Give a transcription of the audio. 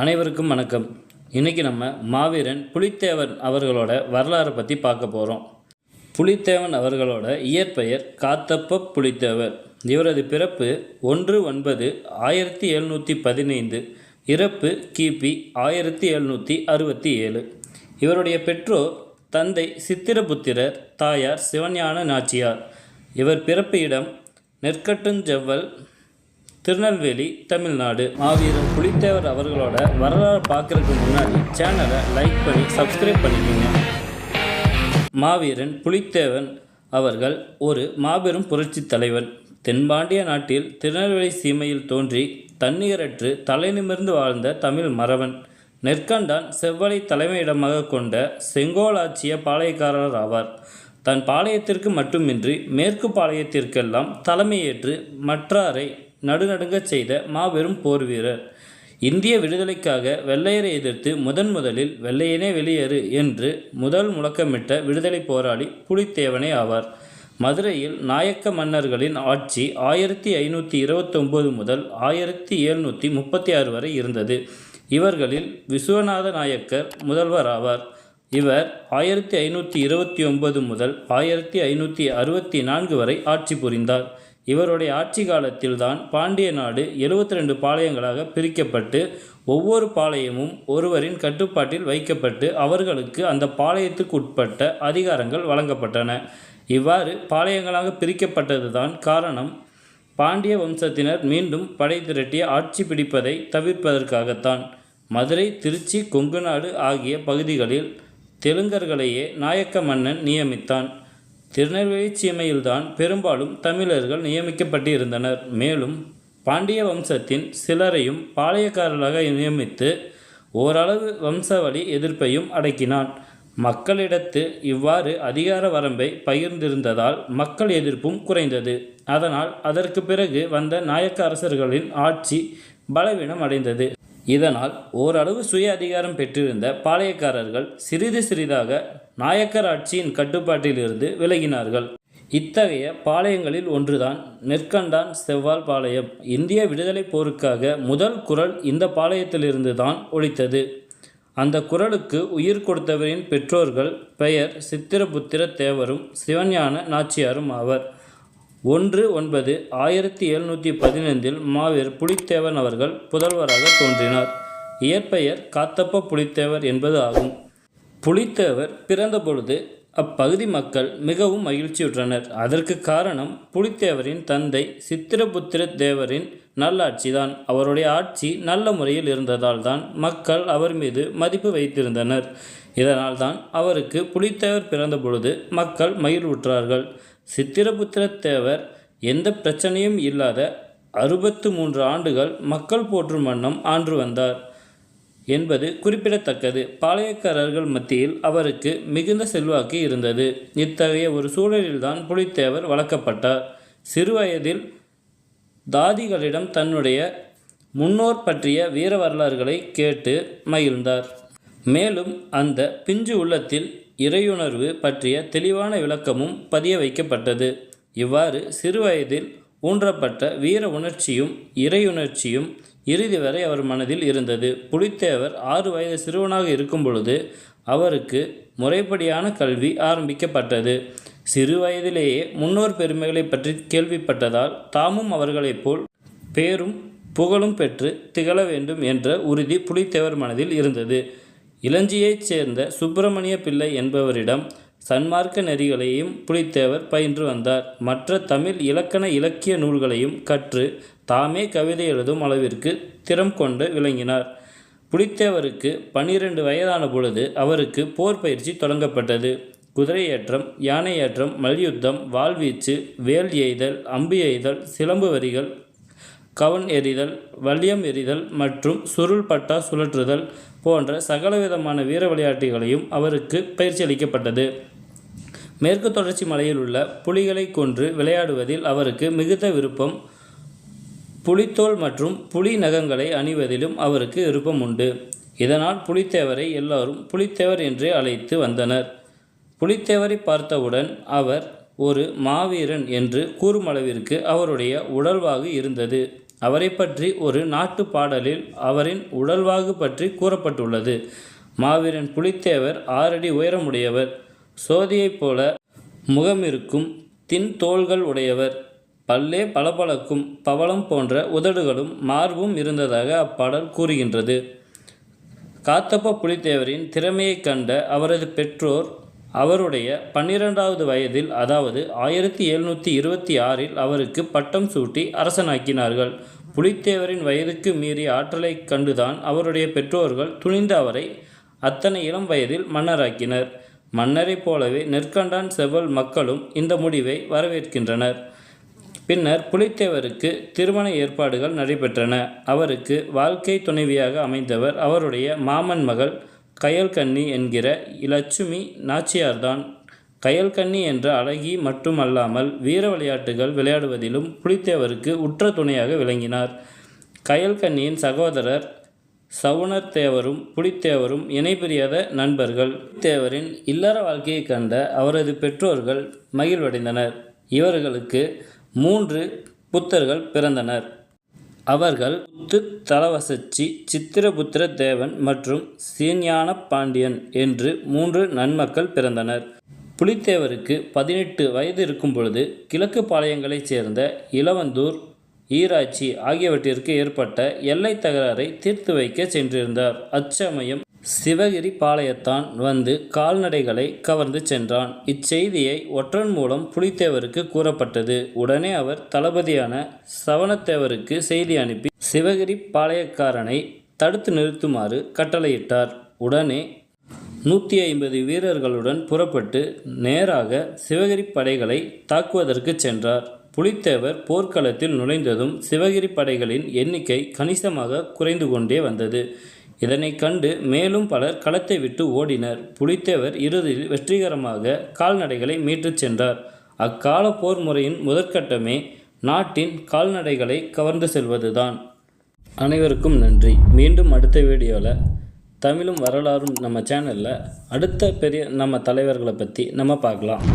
அனைவருக்கும் வணக்கம். இன்றைக்கி நம்ம மாவீரன் புலித்தேவன் அவர்களோட வரலாறை பற்றி பார்க்க போகிறோம். புலித்தேவன் அவர்களோட இயற்பெயர் காத்தப்ப புலித்தேவர். இவரது பிறப்பு 1/9/1715, இறப்பு கிபி 1767. இவருடைய பெற்றோர் தந்தை சித்திரபுத்திரர், தாயார் சிவஞான நாச்சியார். இவர் பிறப்பு இடம் நெற்கட்டுஞ்செவ்வல், திருநெல்வேலி, தமிழ்நாடு. மாவீரன் புலித்தேவர் அவர்களோட வரலாறு பார்க்குறதுக்கு முன்னாடி சேனலை லைக் பண்ணி சப்ஸ்கிரைப் பண்ணிக்கோங்க. மாவீரன் புலித்தேவன் அவர்கள் ஒரு மாபெரும் புரட்சி தலைவன். தென்பாண்டிய நாட்டில் திருநெல்வேலி சீமையில் தோன்றி தன்னிகரற்று தலை நிமிர்ந்து வாழ்ந்த தமிழ் மறவன். நெற்கண்டான் செவ்வலை தலைமையிடமாக கொண்ட செங்கோலாட்சிய பாளையக்காரர் ஆவார். தன் பாளையத்திற்கு மட்டுமின்றி மேற்கு பாளையத்திற்கெல்லாம் தலைமையேற்று மற்றாரை நடுநடுங்கச் செய்த மாபெரும் போர் வீரர். இந்திய விடுதலைக்காக வெள்ளையரை எதிர்த்து முதலில் வெள்ளையனே வெளியேறு என்று முதல் முழக்கமிட்ட விடுதலை போராளி புலித்தேவனே ஆவார். மதுரையில் நாயக்க மன்னர்களின் ஆட்சி 1529 முதல் 1736 வரை இருந்தது. இவர்களில் விசுவநாத நாயக்கர் முதல்வர் ஆவார். இவர் 1529 முதல் 1564 வரை ஆட்சி புரிந்தார். இவருடைய ஆட்சி காலத்தில்தான் பாண்டிய நாடு 72 பாளையங்களாக பிரிக்கப்பட்டு ஒவ்வொரு பாளையமும் ஒருவரின் கட்டுப்பாட்டில் வைக்கப்பட்டு அவர்களுக்கு அந்த பாளையத்துக்கு உட்பட்ட அதிகாரங்கள் வழங்கப்பட்டன. இவ்வாறு பாளையங்களாக பிரிக்கப்பட்டதுதான் காரணம் பாண்டிய வம்சத்தினர் மீண்டும் படை திரட்டி ஆட்சி பிடிப்பதை தவிர்ப்பதற்காகத்தான். மதுரை, திருச்சி, கொங்குநாடு ஆகிய பகுதிகளில் தெலுங்கர்களையே நாயக்க மன்னன் நியமித்தான். திருநெல்வேலி சீமையில்தான் பெரும்பாலும் தமிழர்கள் நியமிக்கப்பட்டிருந்தனர். மேலும் பாண்டிய வம்சத்தின் சிலரையும் பாளையக்காரர்களாக நியமித்து ஓரளவு வம்சவழி எதிர்ப்பையும் அடக்கினான். மக்களிடத்து இவ்வாறு அதிகார வரம்பை பகிர்ந்திருந்ததால் மக்கள் எதிர்ப்பும் குறைந்தது. அதனால் அதற்கு பிறகு வந்த நாயக்க அரசர்களின் ஆட்சி பலவீனம் அடைந்தது. இதனால் ஓரளவு சுய அதிகாரம் பெற்றிருந்த பாளையக்காரர்கள் சிறிது சிறிதாக நாயக்கர் ஆட்சியின் கட்டுப்பாட்டிலிருந்து விலகினார்கள். இத்தகைய பாளையங்களில் ஒன்றுதான் நெற்கண்டான் செவ்வால் பாளையம். இந்திய விடுதலை போருக்காக முதல் குரல் இந்த பாளையத்திலிருந்து தான் ஒலித்தது. அந்த குரலுக்கு உயிர் கொடுத்தவரின் பெற்றோர்கள் பெயர் சித்திரபுத்திர தேவரும் சிவஞான நாச்சியாரும் ஆவர். 1/9/1715 மாவீரன் புலித்தேவன் அவர்கள் புதல்வராக தோன்றினார். இயற்பெயர் காத்தப்ப புலித்தேவர் என்பது ஆகும். புலித்தேவர் பிறந்தபொழுது அப்பகுதி மக்கள் மிகவும் மகிழ்ச்சியுற்றனர். அதற்கு காரணம் புலித்தேவரின் தந்தை சித்திரபுத்திர தேவரின் நல்லாட்சிதான். அவருடைய ஆட்சி நல்ல முறையில் இருந்ததால் தான் மக்கள் அவர் மீது மதிப்பு வைத்திருந்தனர். இதனால் தான் அவருக்கு புலித்தேவர் பிறந்த பொழுது மக்கள் மகிழ்வுற்றார்கள். சித்திரபுத்திர தேவர் எந்த பிரச்சனையும் இல்லாத 63 ஆண்டுகள் மக்கள் போற்றும் வண்ணம் ஆண்டு வந்தார் என்பது குறிப்பிடத்தக்கது. பாளையக்காரர்கள் மத்தியில் அவருக்கு மிகுந்த செல்வாக்கு இருந்தது. இத்தகைய ஒரு சூழலில்தான் புலித்தேவர் வளர்க்கப்பட்டார். சிறுவயதில் தாதிகளிடம் தன்னுடைய முன்னோர் பற்றிய வீர வரலாறுகளை கேட்டு மகிழ்ந்தார். மேலும் அந்த பிஞ்சு உள்ளத்தில் இறையுணர்வு பற்றிய தெளிவான விளக்கமும் பதிய வைக்கப்பட்டது. இவ்வாறு சிறுவயதில் ஊன்றப்பட்ட வீர உணர்ச்சியும் இறையுணர்ச்சியும் இறுதி வரை அவர் மனதில் இருந்தது. புலித்தேவர் 6 வயது சிறுவனாக இருக்கும் பொழுது அவருக்கு முறைப்படியான கல்வி ஆரம்பிக்கப்பட்டது. சிறு வயதிலேயே முன்னோர் பெருமைகளை பற்றி கேள்விப்பட்டதால் தாமும் அவர்களைப் போல் பேரும் புகழும் பெற்று திகழ வேண்டும் என்ற உறுதி புலித்தேவர் மனதில் இருந்தது. இளஞ்சியைச் சேர்ந்த சுப்பிரமணிய பிள்ளை என்பவரிடம் சன்மார்க்க நெறிகளையும் புலித்தேவர் பயின்று வந்தார். மற்ற தமிழ் இலக்கண இலக்கிய நூல்களையும் கற்று தாமே கவிதை எழுதும் அளவிற்கு திறம் கொண்டு விளங்கினார். புலித்தேவருக்கு 12 வயதான பொழுது அவருக்கு போர் பயிற்சி தொடங்கப்பட்டது. குதிரையேற்றம், யானையேற்றம், மல்யுத்தம், வாள்வீச்சு, வேல் எய்தல், அம்பு எய்தல், சிலம்பு வரிகள், கவன் எறிதல், வல்லியம் எறிதல் மற்றும் சுருள் பட்டா சுழற்றுதல் போன்ற சகலவிதமான வீர விளையாட்டுகளையும் அவருக்கு பயிற்சி அளிக்கப்பட்டது. மேற்கு தொடர்ச்சி மலையில் உள்ள புலிகளை கொன்று விளையாடுவதில் அவருக்கு மிகுந்த விருப்பம். புலித்தோல் மற்றும் புலி நகங்களை அணிவதிலும் அவருக்கு விருப்பம் உண்டு. இதனால் புலித்தேவரை எல்லாரும் புலித்தேவர் என்றே அழைத்து வந்தனர். புலித்தேவரை பார்த்தவுடன் அவர் ஒரு மாவீரன் என்று கூறும் அளவிற்கு அவருடைய உடல்வாகு இருந்தது. அவரை பற்றி ஒரு நாட்டு பாடலில் அவரின் உடல்வாகு பற்றி கூறப்பட்டுள்ளது. மாவீரன் புலித்தேவர் 6 அடி உயரமுடையவர், சோதியைப் போல முகமிருக்கும் தின் தோள்கள் உடையவர், பல்லே பளபளக்கும் பவளம் போன்ற உதடுகளும் மார்பும் இருந்ததாக அப்பாடல் கூறுகின்றது. காத்தப்ப புலித்தேவரின் திறமையைக் கண்ட அவரது பெற்றோர் அவருடைய 12வது வயதில், அதாவது 1726இல் அவருக்கு பட்டம் சூட்டி அரசனாக்கினார்கள். புலித்தேவரின் வயதுக்கு மீறிய ஆற்றலைக் கண்டுதான் அவருடைய பெற்றோர்கள் துணிந்து அவரை அத்தனை இளம் வயதில் மன்னராக்கினர். மன்னரைப் போலவே நெற்கண்டான் செவ்வல் மக்களும் இந்த முடிவை வரவேற்கின்றனர். பின்னர் புலித்தேவருக்கு திருமண ஏற்பாடுகள் நடைபெற்றன. அவருக்கு வாழ்க்கை துணைவியாக அமைந்தவர் அவருடைய மாமன் மகள் கயல்கண்ணி என்கிற இலட்சுமி நாச்சியார்தான். கயல்கண்ணி என்ற அழகி மட்டுமல்லாமல் வீர விளையாட்டுகள் விளையாடுவதிலும் புலித்தேவருக்கு உற்ற துணையாக விளங்கினார். கயல்கண்ணியின் சகோதரர் சவுணர்தேவரும் புலித்தேவரும் இணைபிரியாத நண்பர்கள். புலித்தேவரின் இல்லற வாழ்க்கையை கண்ட அவரது பெற்றோர்கள் மகிழ்வடைந்தனர். இவர்களுக்கு 3 புத்தர்கள் பிறந்தனர். அவர்கள் முத்து தலவசச்சி, சித்திரபுத்திர தேவன் மற்றும் சீஞான பாண்டியன் என்று 3 நன்மக்கள் பிறந்தனர். புலித்தேவருக்கு 18 வயது இருக்கும் பொழுது கிழக்கு பாளையங்களைச் சேர்ந்த இளவந்தூர், ஈராட்சி ஆகியவற்றிற்கு ஏற்பட்ட எல்லை தகராறை தீர்த்து வைக்க சென்றிருந்தார். அச்சமயம் சிவகிரி பாளையத்தான் வந்து கால்நடைகளை கவர்ந்து சென்றான். இச்செய்தியை ஒற்றன் மூலம் புலித்தேவருக்கு கூறப்பட்டது. உடனே அவர் தளபதியான சவணத்தேவருக்கு செய்தி அனுப்பி சிவகிரி பாளையக்காரனை தடுத்து நிறுத்துமாறு கட்டளையிட்டார். உடனே 150 வீரர்களுடன் புறப்பட்டு நேராக சிவகிரி படைகளை தாக்குவதற்கு சென்றார். புலித்தேவர் போர்க்களத்தில் நுழைந்ததும் சிவகிரி படைகளின் எண்ணிக்கை கணிசமாக குறைந்து கொண்டே வந்தது. இதனை கண்டு மேலும் பலர் களத்தை விட்டு ஓடினர். புலித்தேவர் இறுதியில் வெற்றிகரமாக கால்நடைகளை மீட்டுச் சென்றார். அக்கால போர் முறையின் முதற்கட்டமே நாட்டின் கால்நடைகளை கவர்ந்து செல்வதுதான். அனைவருக்கும் நன்றி. மீண்டும் அடுத்த வீடியோவில் தமிழும் வரலாறும் நம்ம சேனலில் அடுத்த பெரிய நம்ம தலைவர்களை பற்றி நம்ம பார்க்கலாம்.